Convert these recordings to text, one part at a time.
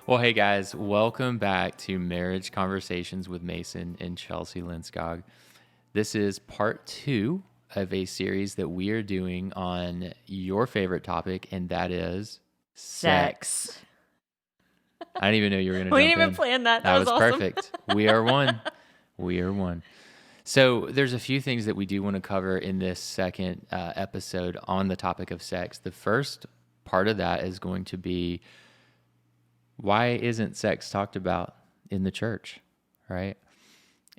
Well, hey guys, welcome back to Marriage Conversations with Mason and Chelsea Linskog. This is part 2 of a series that we are doing on your favorite topic, and that is sex. I didn't even know you were going to We jump didn't even in. plan that. That That was was awesome. perfect. We are one. We are one. So there's a few things that we do want to cover in this second episode on the topic of sex. The first part of that is going to be, why isn't sex talked about in the church, right?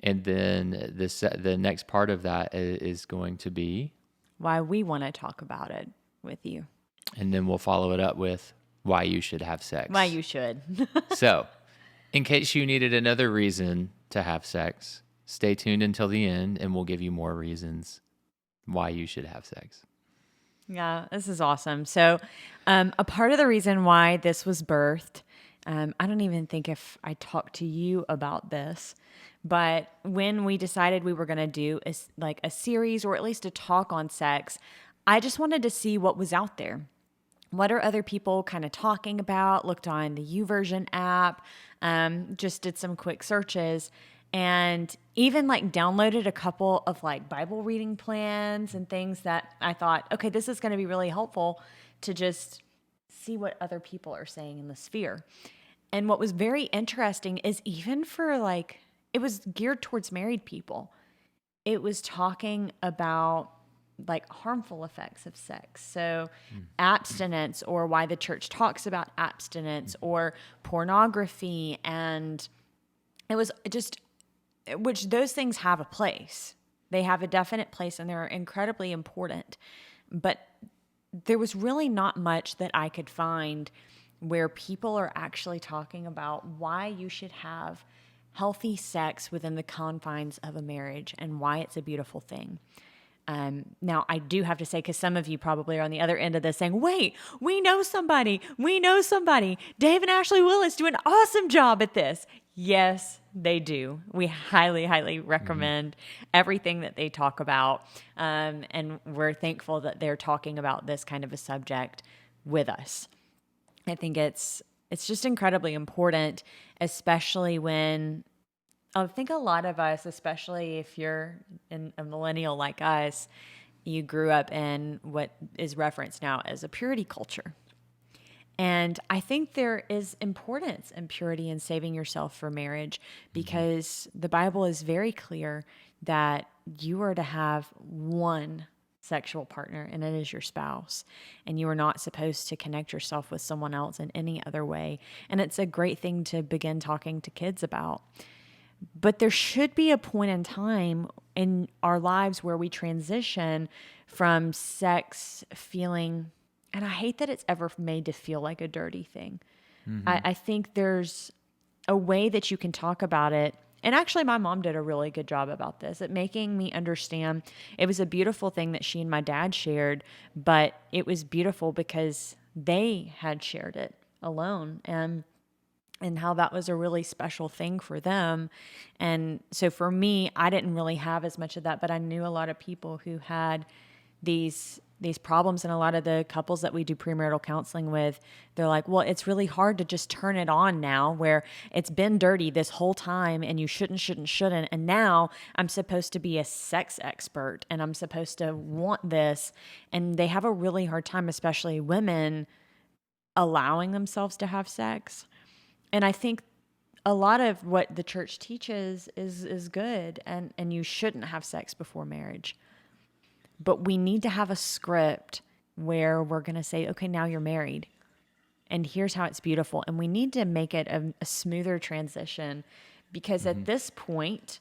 And then the next part of that is going to be, Why we want to talk about it with you. and then we'll follow it up with why you should have sex. Why you should. So, in case you needed another reason to have sex, stay tuned until the end and we'll give you more reasons why you should have sex. Yeah, this is awesome. So, a part of the reason why this was birthed, I don't even think if I talked to you about this, but when we decided we were going to do a series or at least a talk on sex, I just wanted to see what was out there. What are other people kind of talking about? Looked on the YouVersion app, just did some quick searches, and even like downloaded a couple of like Bible reading plans and things that I thought, okay, this is going to be really helpful to just see what other people are saying in the sphere. And what was very interesting is even for like, it was geared towards married people. It was talking about like harmful effects of sex. So abstinence, or why the church talks about abstinence, or pornography. And it was just, which those things have a place. They have a definite place and they're incredibly important. But there was really not much that I could find where people are actually talking about why you should have healthy sex within the confines of a marriage and why it's a beautiful thing. Now, I do have to say, because some of you probably are on the other end of this saying, wait, we know somebody. Dave and Ashley Willis do an awesome job at this. Yes, they do. We highly, highly recommend everything that they talk about. And we're thankful that they're talking about this kind of a subject with us. I think it's just incredibly important, especially when I think a lot of us, especially if you're a millennial like us, you grew up in what is referenced now as a purity culture. And I think there is importance in purity and saving yourself for marriage, because the Bible is very clear that you are to have one sexual partner, and it is your spouse. And you are not supposed to connect yourself with someone else in any other way. And it's a great thing to begin talking to kids about. But there should be a point in time in our lives where we transition from sex feeling, and I hate that it's ever made to feel like a dirty thing. I think there's a way that you can talk about it. And actually, my mom did a really good job about this, at making me understand. It was a beautiful thing that she and my dad shared, but it was beautiful because they had shared it alone. And how that was a really special thing for them. And so for me, I didn't really have as much of that, but I knew a lot of people who had these problems. And a lot of the couples that we do premarital counseling with, they're like, well, it's really hard to just turn it on now, where it's been dirty this whole time and you shouldn't. And now I'm supposed to be a sex expert and I'm supposed to want this. And they have a really hard time, especially women, allowing themselves to have sex. And I think a lot of what the church teaches is good, and you shouldn't have sex before marriage. But we need to have a script where we're going to say, okay, now you're married, and here's how it's beautiful. And we need to make it a smoother transition, because at this point,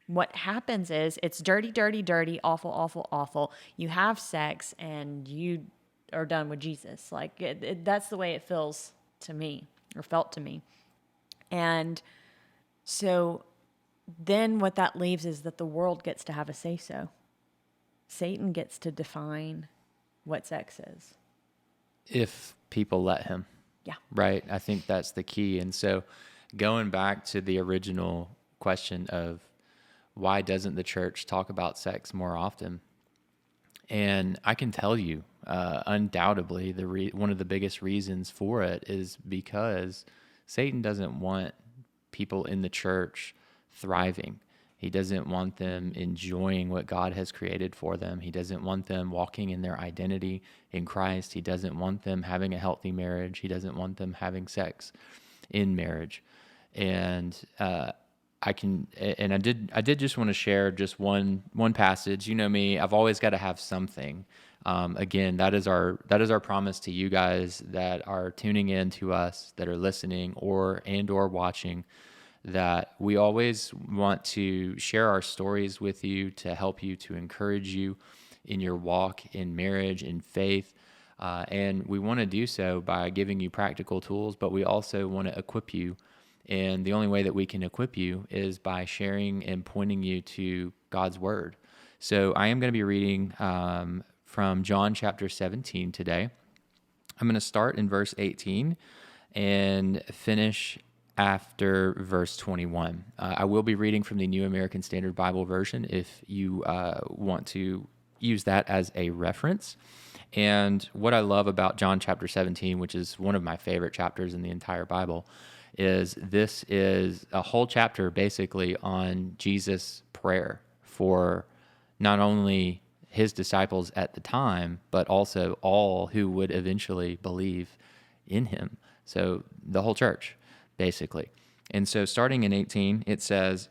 what happens is it's dirty, dirty, dirty, awful, awful, awful. You have sex and you are done with Jesus. Like that's the way it feels to me, or felt to me. And so then what that leaves is that the world gets to have a say-so. Satan gets to define what sex is. If people let him. Yeah. Right? I think that's the key. And so going back to the original question of why doesn't the church talk about sex more often? And I can tell you, undoubtedly, one of the biggest reasons for it is because Satan doesn't want people in the church thriving. He doesn't want them enjoying what God has created for them. He doesn't want them walking in their identity in Christ. He doesn't want them having a healthy marriage. He doesn't want them having sex in marriage. And I did just want to share just one passage. You know me, I've always got to have something. Again, that is our promise to you guys that are tuning in to us, that are listening or watching, that we always want to share our stories with you to help you, to encourage you in your walk in marriage, in faith. And we want to do so by giving you practical tools, but we also want to equip you. And the only way that we can equip you is by sharing and pointing you to God's word. So I am going to be reading from John chapter 17 today. I'm going to start in verse 18 and finish after verse 21. I will be reading from the New American Standard Bible Version if you want to use that as a reference. And what I love about John chapter 17, which is one of my favorite chapters in the entire Bible, is this is a whole chapter basically on Jesus' prayer for not only his disciples at the time, but also all who would eventually believe in him. So the whole church, basically. And so starting in 18, it says,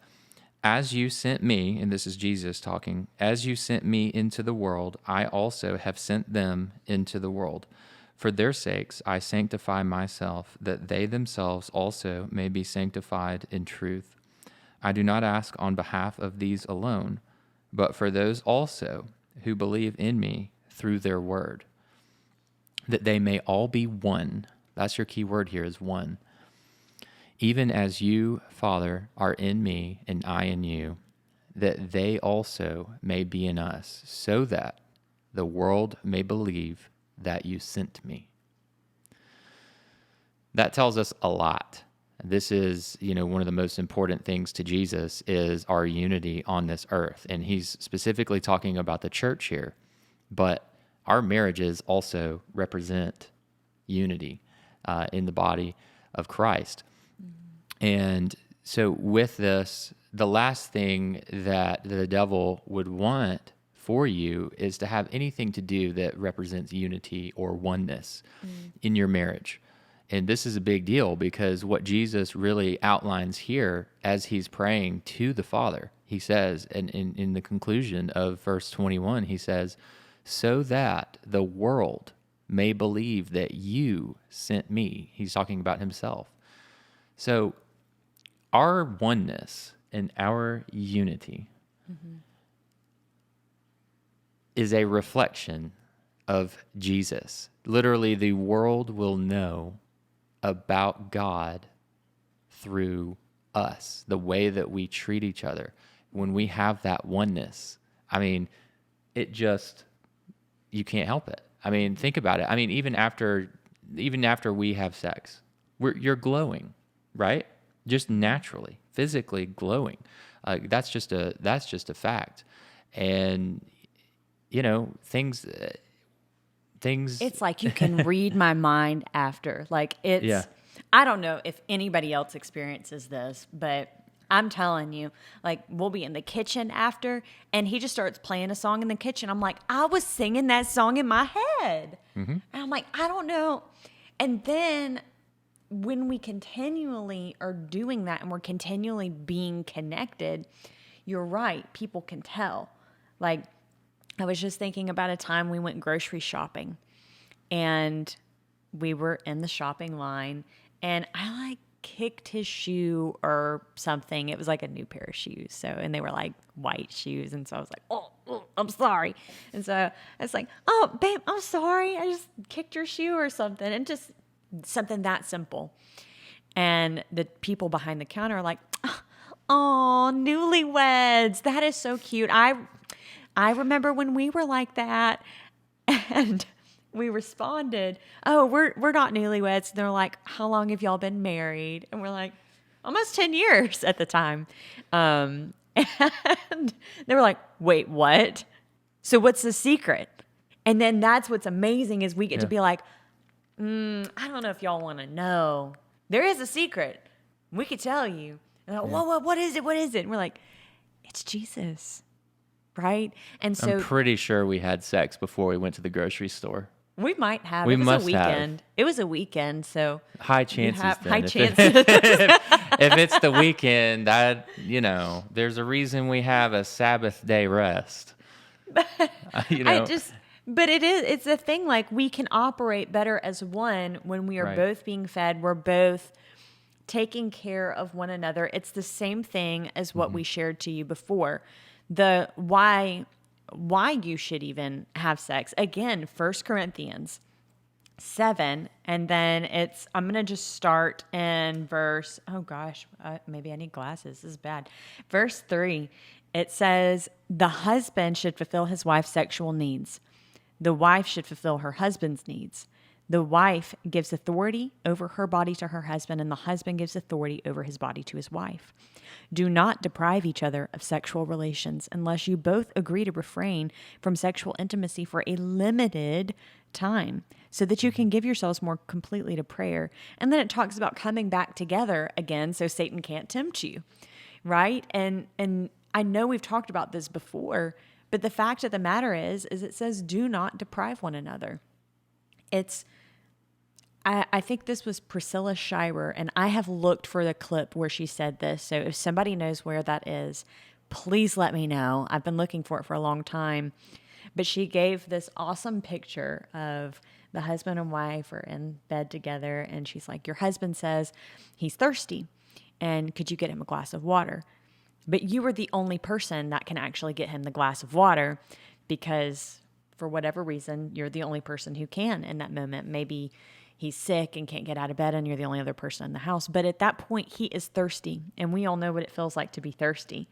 "As you sent me," and this is Jesus talking, "as you sent me into the world, I also have sent them into the world. For their sakes I sanctify myself, that they themselves also may be sanctified in truth. I do not ask on behalf of these alone, but for those also who believe in me through their word, that they may all be one." That's your key word here, is one. "Even as you, Father, are in me and I in you, that they also may be in us, so that the world may believe that you sent me." That tells us a lot. This is, one of the most important things to Jesus is our unity on this earth. And he's specifically talking about the church here. But our marriages also represent unity in the body of Christ. And so with this, the last thing that the devil would want for you is to have anything to do that represents unity or oneness in your marriage. And this is a big deal because what Jesus really outlines here as he's praying to the Father, he says, and in the conclusion of verse 21, he says, "So that the world may believe that you sent me." He's talking about himself. So our oneness and our unity is a reflection of Jesus. Literally, the world will know about God through us, the way that we treat each other. When we have that oneness, you can't help it. Think about it. Even after we have sex, you're glowing, right? Just naturally, physically glowing. That's just a fact. And things. It's like you can read my mind after. Yeah. I don't know if anybody else experiences this, but I'm telling you, we'll be in the kitchen after, and he just starts playing a song in the kitchen. I'm like, I was singing that song in my head. And I'm like, I don't know. And then when we continually are doing that and we're continually being connected, you're right, people can tell. I was just thinking about a time we went grocery shopping, and we were in the shopping line, and I kicked his shoe or something. It was a new pair of shoes. And they were white shoes. And so I was like, oh, I'm sorry. And so it's oh, babe, I'm sorry. I just kicked your shoe or something. And just something that simple. And the people behind the counter are like, oh, newlyweds. That is so cute. I remember when we were like that, and we responded, oh, we're not newlyweds. And they're like, how long have y'all been married? And we're like, almost 10 years at the time. And they were like, wait, what? So what's the secret? And then that's what's amazing is we get to be like, I don't know if y'all want to know, There is a secret. We could tell you. And like, whoa, what is it? What is it? And we're like, it's Jesus, right? And I'm so pretty sure we had sex before we went to the grocery store. we might have. We It was must a weekend. It was a weekend, so High you chances have then. high If chances. if it's the weekend, there's a reason we have a Sabbath day rest. But it's a thing, like we can operate better as one when we are Right. both being fed. We're both taking care of one another. It's the same thing as what we shared to you before. The why you should even have sex. Again, 1 Corinthians 7, and then I'm going to just start in verse, maybe I need glasses. This is bad. Verse 3, it says, the husband should fulfill his wife's sexual needs. The wife should fulfill her husband's needs. The wife gives authority over her body to her husband, and the husband gives authority over his body to his wife. Do not deprive each other of sexual relations unless you both agree to refrain from sexual intimacy for a limited time so that you can give yourselves more completely to prayer. And then it talks about coming back together again so Satan can't tempt you, right? And I know we've talked about this before, but the fact of the matter is it says do not deprive one another. I think this was Priscilla Shirer, and I have looked for the clip where she said this. So if somebody knows where that is, please let me know. I've been looking for it for a long time. But she gave this awesome picture of the husband and wife are in bed together, and she's like, your husband says he's thirsty, and could you get him a glass of water? But you are the only person that can actually get him the glass of water because for whatever reason, you're the only person who can in that moment. Maybe he's sick and can't get out of bed and you're the only other person in the house. But at that point, he is thirsty. And we all know what it feels like to be thirsty.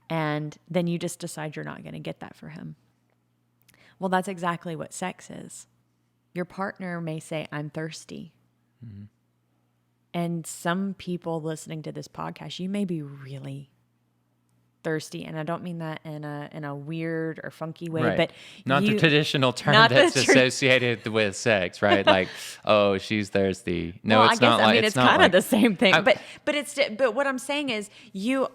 And then you just decide you're not going to get that for him. Well, that's exactly what sex is. Your partner may say, I'm thirsty. Mm-hmm. And some people listening to this podcast, you may be really thirsty, and I don't mean that in a weird or funky way, right. but not the traditional term that's associated with sex, right? Like, oh, she's thirsty. No, well, it's not. I mean, it's kind of the same thing, but what I'm saying is you're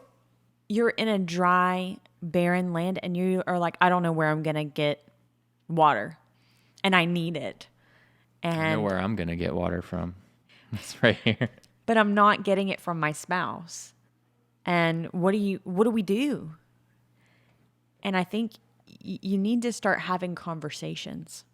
in a dry, barren land, and you are like, I don't know where I'm gonna get water, and I need it. And I know where I'm gonna get water from. It's right here. But I'm not getting it from my spouse. And what do we do? And I think you need to start having conversations,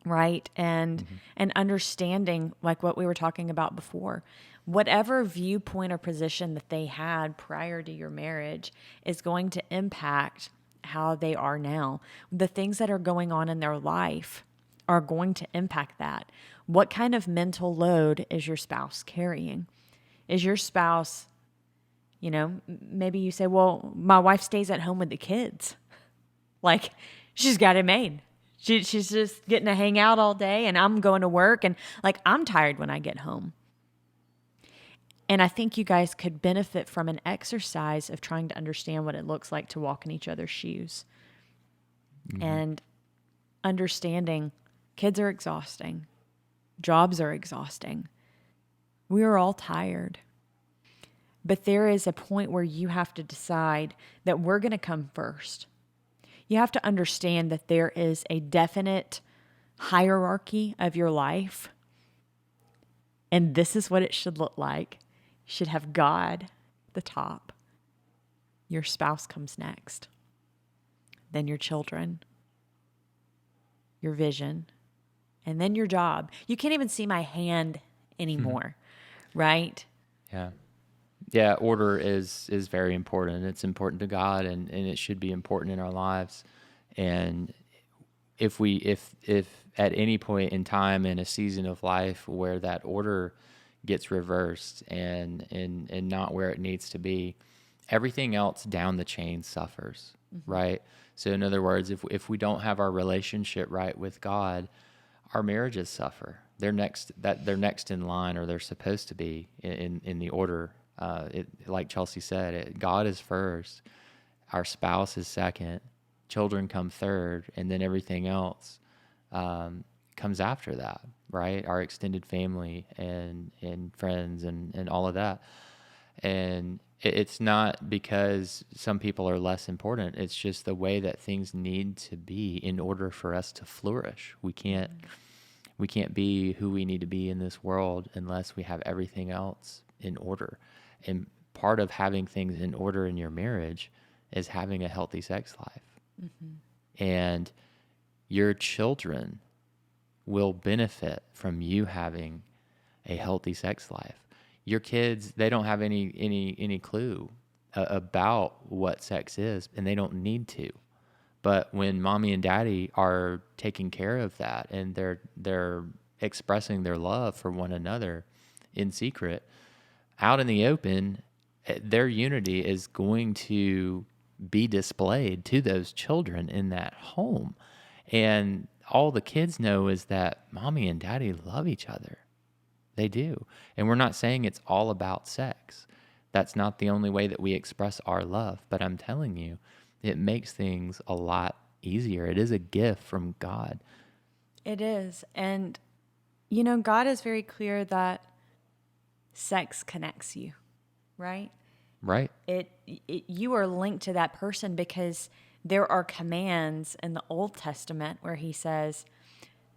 right? And understanding, like what we were talking about before, whatever viewpoint or position that they had prior to your marriage is going to impact how they are now. The things that are going on in their life are going to impact that. What kind of mental load is your spouse carrying? Is your spouse, maybe you say, well, my wife stays at home with the kids. Like, she's got it made. She's just getting to hang out all day, and I'm going to work, and like, I'm tired when I get home. And I think you guys could benefit from an exercise of trying to understand what it looks like to walk in each other's shoes. Mm-hmm. And understanding kids are exhausting. Jobs are exhausting. We are all tired. But there is a point where you have to decide that we're going to come first. You have to understand that there is a definite hierarchy of your life. And this is what it should look like. You should have God at the top. Your spouse comes next. Then your children. Your vision. And then your job. You can't even see my hand anymore, right? Yeah. Yeah, order is very important. It's important to God, and it should be important in our lives. And if at any point in time in a season of life where that order gets reversed and not where it needs to be, everything else down the chain suffers, right? So in other words, if we don't have our relationship right with God, our marriages suffer. They're next in line, or they're supposed to be in the order. Like Chelsea said, God is first, our spouse is second, children come third, and then everything else comes after that. right? Our extended family and friends and all of that. And it's not because some people are less important. It's just the way that things need to be in order for us to flourish. We can't be who we need to be in this world unless we have everything else in order. And part of having things in order in your marriage is having a healthy sex life. And your children will benefit from you having a healthy sex life. Your kids, they don't have any clue about what sex is, and they don't need to. But when mommy and daddy are taking care of that and they're expressing their love for one another in secret, out in the open, their unity is going to be displayed to those children in that home. And all the kids know is that mommy and daddy love each other. They do. And we're not saying it's all about sex. That's not the only way that we express our love. But I'm telling you, it makes things a lot easier. It is a gift from God. It is. And, you know, God is very clear that sex connects you, right? Right. You are linked to that person because there are commands in the Old Testament where he says,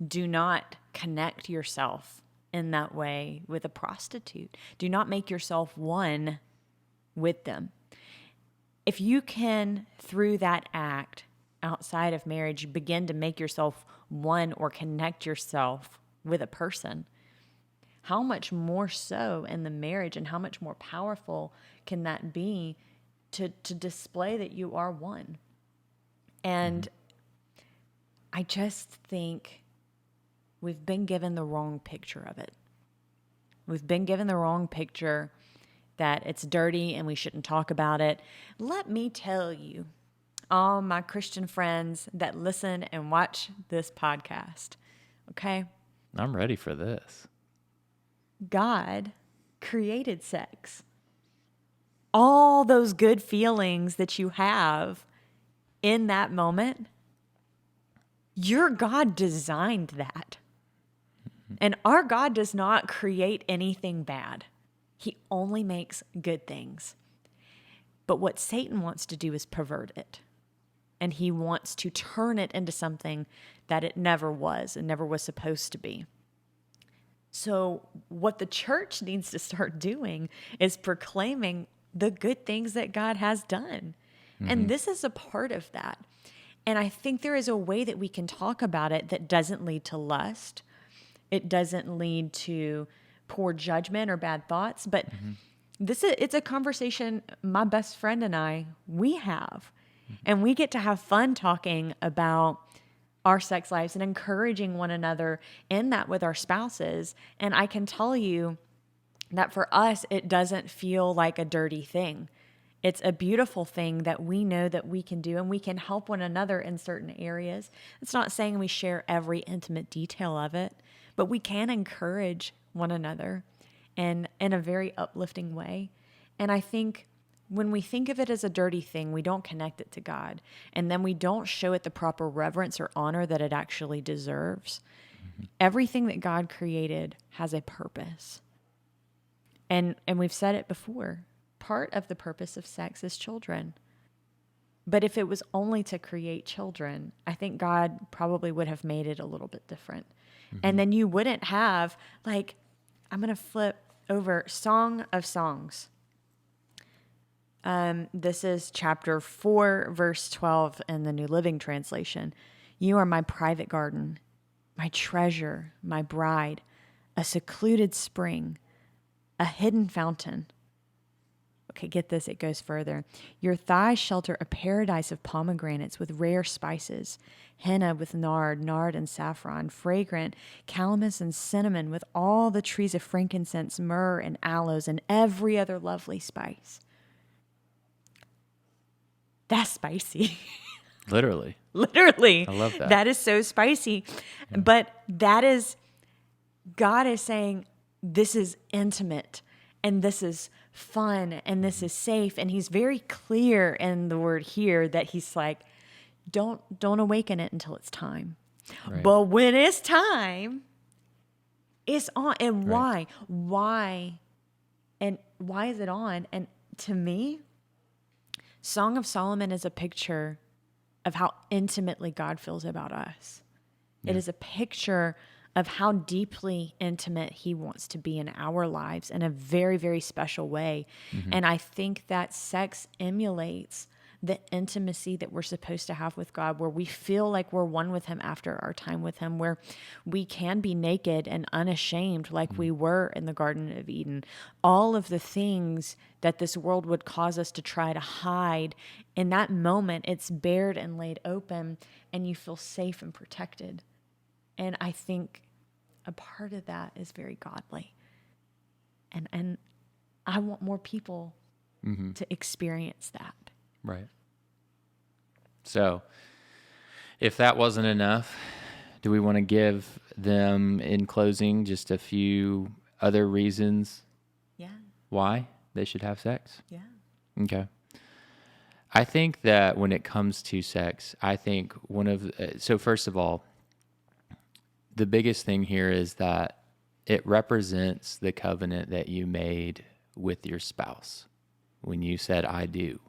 do not connect yourself in that way with a prostitute. Do not make yourself one with them. If you can, through that act outside of marriage, begin to make yourself one or connect yourself with a person, how much more so in the marriage and how much more powerful can that be to display that you are one? And I just think we've been given the wrong picture of it. We've been given the wrong picture that it's dirty and we shouldn't talk about it. Let me tell you, all my Christian friends that listen and watch this podcast, okay? I'm ready for this. God created sex. All those good feelings that you have in that moment, your God designed that. And our God does not create anything bad. He only makes good things. But what Satan wants to do is pervert it. And he wants to turn it into something that it never was and never was supposed to be. So what the church needs to start doing is proclaiming the good things that God has done. And this is a part of that. And I think there is a way that we can talk about it that doesn't lead to lust. It doesn't lead to poor judgment or bad thoughts, but it's a conversation my best friend and we have. And we get to have fun talking about our sex lives and encouraging one another in that with our spouses. And I can tell you that for us, it doesn't feel like a dirty thing. It's a beautiful thing that we know that we can do, and we can help one another in certain areas. It's not saying we share every intimate detail of it, but we can encourage one another and in a very uplifting way. And I think when we think of it as a dirty thing, we don't connect it to God, and then we don't show it the proper reverence or honor that it actually deserves. Everything that God created has a purpose. And we've said it before. Part of the purpose of sex is children. But if it was only to create children, I think God probably would have made it a little bit different. And then you wouldn't have, like, I'm going to flip over Song of Songs. This is chapter 4, verse 12 in the New Living Translation. You are my private garden, my treasure, my bride, a secluded spring, a hidden fountain. Okay, get this, it goes further. Your thighs shelter a paradise of pomegranates with rare spices, henna with nard and saffron, fragrant calamus and cinnamon with all the trees of frankincense, myrrh and aloes, and every other lovely spice. That's spicy. Literally. Literally. I love that. That is so spicy. Yeah. But that is, God is saying, this is intimate and this is fun and this is safe. And he's very clear in the word here that he's like, don't awaken it until it's time. Right. But when it's time, It's on. And Right. why? Why? And why is it on? And to me, Song of Solomon is a picture of how intimately God feels about us. It is a picture of how deeply intimate he wants to be in our lives in a very, very special way. And I think that sex emulates the intimacy that we're supposed to have with God, where we feel like we're one with him after our time with him, where we can be naked and unashamed like we were in the Garden of Eden. All of the things that this world would cause us to try to hide, in that moment, it's bared and laid open, and you feel safe and protected. And I think a part of that is very godly. And I want more people to experience that. Right. So, if that wasn't enough, do we want to give them, in closing, just a few other reasons Yeah. why they should have sex? Yeah. Okay. I think that when it comes to sex, I think so first of all, the biggest thing here is that it represents the covenant that you made with your spouse when you said, I do.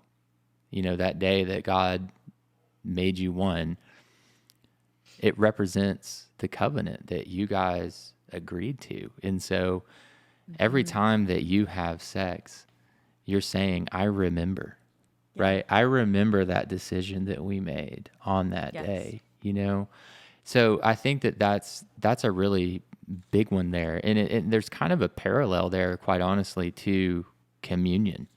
You know, that day that God made you one, it represents the covenant that you guys agreed to. And so every time that you have sex, you're saying, I remember, right? I remember that decision that we made on that Yes. day, you know? So I think that that's a really big one there. And there's kind of a parallel there, quite honestly, to communion.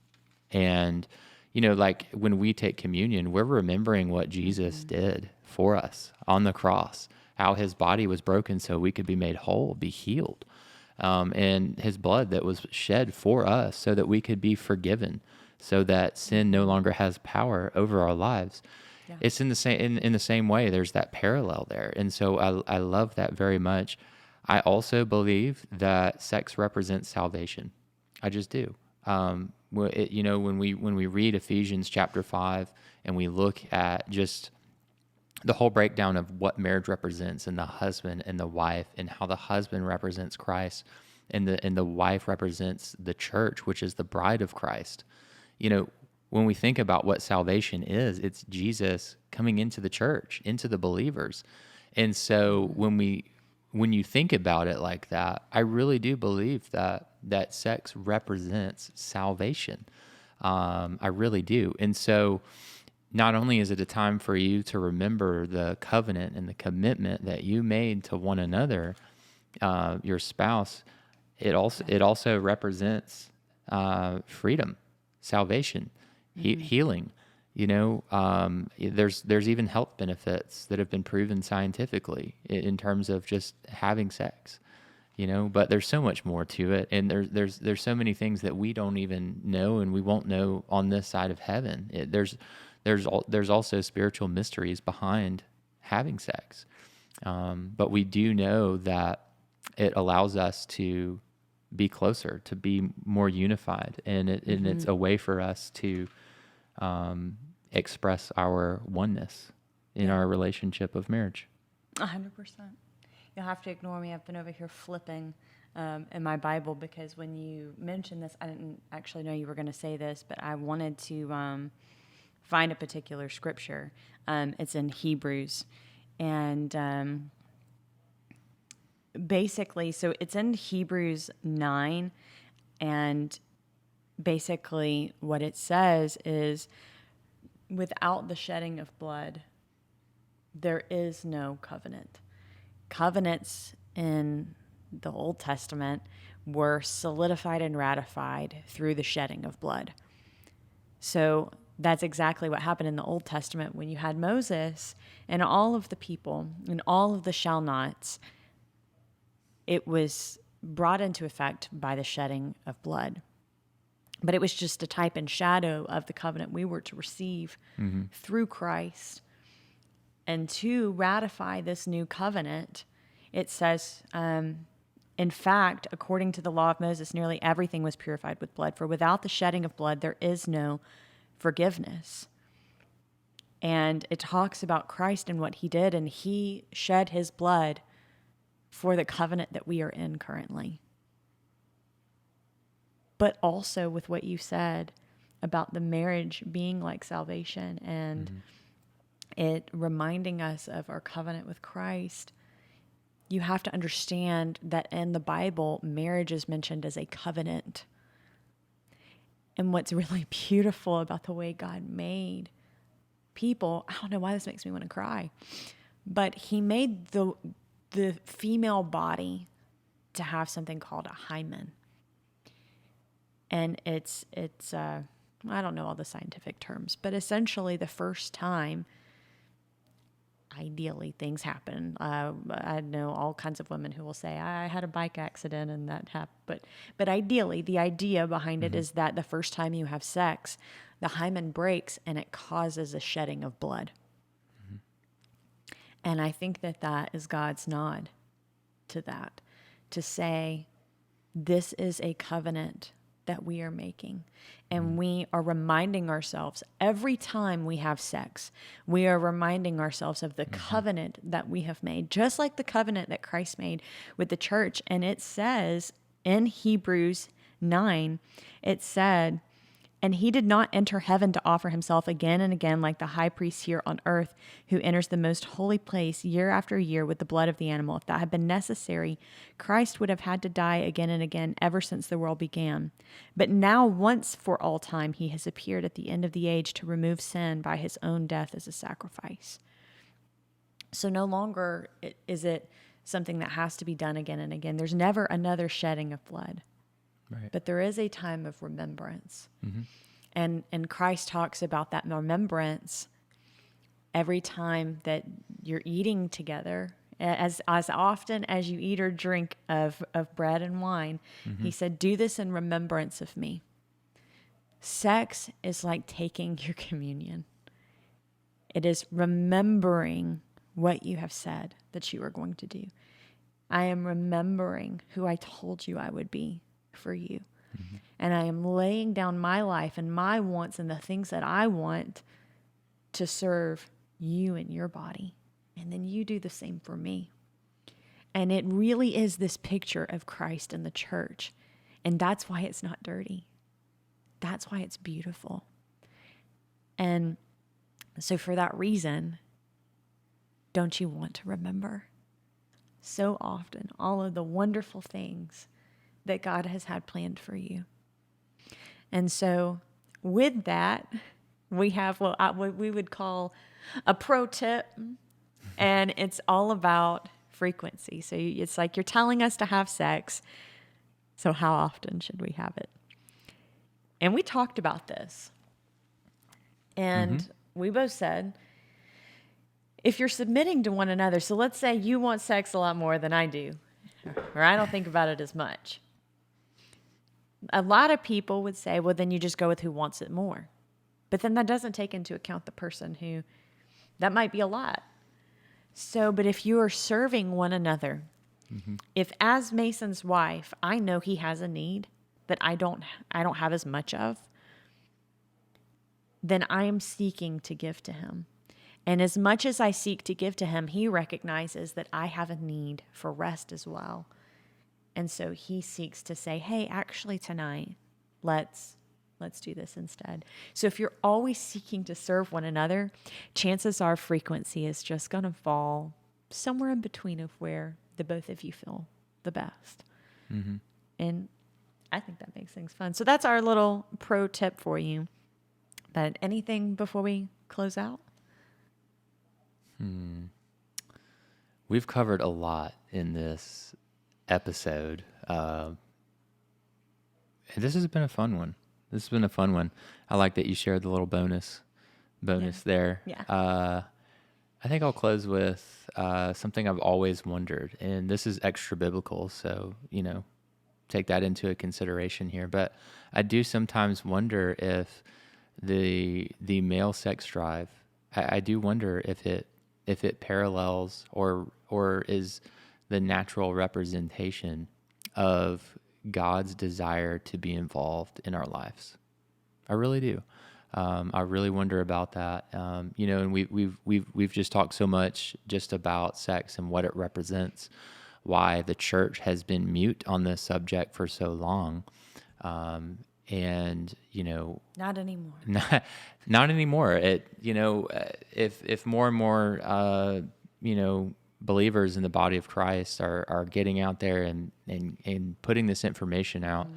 And, you know, like when we take communion, we're remembering what Jesus did for us on the cross, how his body was broken so we could be made whole, be healed. And his blood that was shed for us so that we could be forgiven, so that sin no longer has power over our lives. Yeah. It's in the same in the same way. There's that parallel there, and so I love that very much. I also believe that sex represents salvation. I just do. You know, when we read Ephesians chapter 5 and we look at just the whole breakdown of what marriage represents, and the husband and the wife, and how the husband represents Christ, and the wife represents the church, which is the bride of Christ. You know, when we think about what salvation is, it's Jesus coming into the church, into the believers. And so when you think about it like that, I really do believe that sex represents salvation. I really do. And so not only is it a time for you to remember the covenant and the commitment that you made to one another, your spouse, it also represents freedom, salvation, healing. You know, there's even health benefits that have been proven scientifically in terms of just having sex. You know, but there's so much more to it, and there's so many things that we don't even know, and we won't know on this side of heaven. There's also spiritual mysteries behind having sex, but we do know that it allows us to be closer, to be more unified, and it's a way for us to express our oneness in our relationship of marriage. 100%. You'll have to ignore me. I've been over here flipping in my Bible, because when you mentioned this, I didn't actually know you were going to say this, but I wanted to find a particular scripture. It's in Hebrews. And basically, so it's in Hebrews 9. And basically what it says is, without the shedding of blood, there is no covenant. Covenants in the Old Testament were solidified and ratified through the shedding of blood. So that's exactly what happened in the Old Testament when you had Moses and all of the people and all of the shall nots. It was brought into effect by the shedding of blood. But it was just a type and shadow of the covenant we were to receive through Christ. And to ratify this new covenant, it says, in fact, according to the law of Moses, nearly everything was purified with blood. For without the shedding of blood, there is no forgiveness. And it talks about Christ and what he did, and he shed his blood for the covenant that we are in currently. But also with what you said about the marriage being like salvation and it reminding us of our covenant with Christ, you have to understand that in the Bible, marriage is mentioned as a covenant. And what's really beautiful about the way God made people, I don't know why this makes me want to cry, but he made the female body to have something called a hymen. And it's I don't know all the scientific terms, but essentially the first time, ideally, things happen. I know all kinds of women who will say, I had a bike accident and that happened. But ideally, the idea behind it is that the first time you have sex, the hymen breaks and it causes a shedding of blood. And I think that is God's nod to that, to say, this is a covenant that we are making. And we are reminding ourselves every time we have sex, we are reminding ourselves of the covenant that we have made, just like the covenant that Christ made with the church. And it says in Hebrews 9, it said, and he did not enter heaven to offer himself again and again like the high priest here on earth, who enters the most holy place year after year with the blood of the animal. If that had been necessary, Christ would have had to die again and again ever since the world began. But now, once for all time, he has appeared at the end of the age to remove sin by his own death as a sacrifice. So no longer is it something that has to be done again and again. There's never another shedding of blood. Right. But there is a time of remembrance. And Christ talks about that remembrance every time that you're eating together. As often as you eat or drink of bread and wine, he said, do this in remembrance of me. Sex is like taking your communion. It is remembering what you have said that you are going to do. I am remembering who I told you I would be for you. And I am laying down my life and my wants and the things that I want to serve you and your body. And then you do the same for me. And it really is this picture of Christ and the church. And that's why it's not dirty. That's why it's beautiful. And so for that reason, don't you want to remember so often all of the wonderful things that God has had planned for you? And so with that, we have what we would call a pro tip, and it's all about frequency. So it's like you're telling us to have sex, so how often should we have it? And we talked about this, and we both said, if you're submitting to one another, so let's say you want sex a lot more than I do, or I don't think about it as much. A lot of people would say, well, then you just go with who wants it more. But then that doesn't take into account the person who, that might be a lot. So, but if you are serving one another, if as Mason's wife, I know he has a need that I don't have as much of, then I am seeking to give to him. And as much as I seek to give to him, he recognizes that I have a need for rest as well. And so he seeks to say, hey, actually tonight, let's do this instead. So if you're always seeking to serve one another, chances are frequency is just going to fall somewhere in between of where the both of you feel the best. And I think that makes things fun. So that's our little pro tip for you. But anything before we close out? We've covered a lot in this episode. And this has been a fun one. I like that you shared the little bonus there. Yeah. I think I'll close with something I've always wondered, and this is extra biblical, so, take that into consideration here. But I do sometimes wonder if the male sex drive, I do wonder if it parallels or is the natural representation of God's desire to be involved in our lives. I really do. I really wonder about that. And we've just talked so much just about sex and what it represents, why the church has been mute on this subject for so long. And, Not anymore. not anymore. If more and more, believers in the body of Christ are getting out there and putting this information out,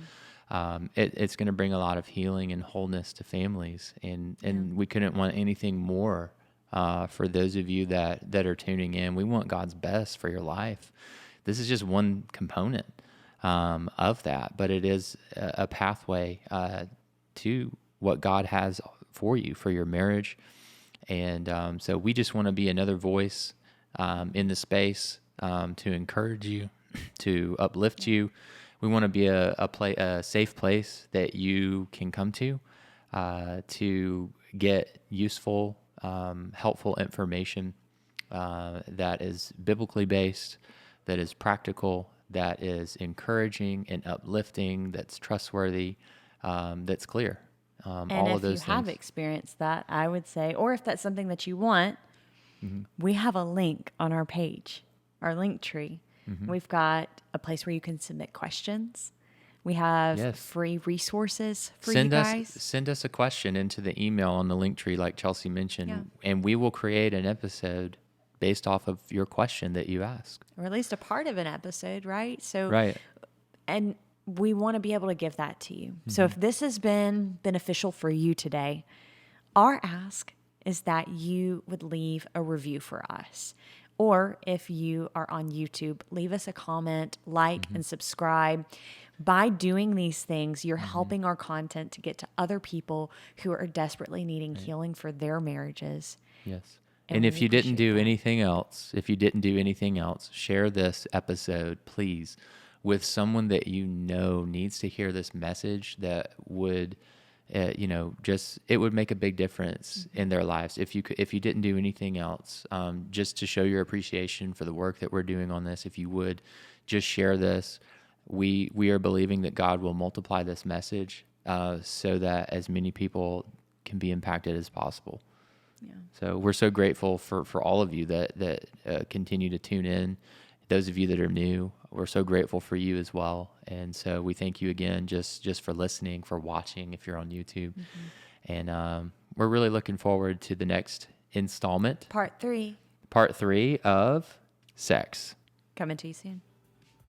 it's going to bring a lot of healing and wholeness to families. And we couldn't want anything more for those of you that are tuning in. We want God's best for your life. This is just one component of that, but it is a pathway to what God has for you, for your marriage. And so we just want to be another voice in the space to encourage you, to uplift you. We want to be a safe place that you can come to get useful, helpful information that is biblically based, that is practical, that is encouraging and uplifting, that's trustworthy, that's clear. And all if of those you have things. experienced that, I would say, or if that's something that you want, we have a link on our page, our link tree. We've got a place where you can submit questions. We have Yes. free resources for Send you us guys. send us a question into the email on the link tree, like Chelsea mentioned, and we will create an episode based off of your question that you ask. Or at least a part of an episode, right? So, Right. and we want to be able to give that to you. So if this has been beneficial for you today, our ask is that you would leave a review for us. Or if you are on YouTube, leave us a comment, like, and subscribe. By doing these things, you're helping our content to get to other people who are desperately needing healing for their marriages. Yes. And And we if you didn't appreciate do that. anything else, share this episode, please, with someone that you know needs to hear this message that would, it would make a big difference in their lives. If you didn't do anything else, just to show your appreciation for the work that we're doing on this, if you would just share this, we are believing that God will multiply this message so that as many people can be impacted as possible. Yeah. So we're so grateful for all of you that continue to tune in. Those of you that are new, we're so grateful for you as well. And so we thank you again just for listening, for watching if you're on YouTube. And we're really looking forward to the next installment, Part 3 part 3 of Sex. coming to you soon.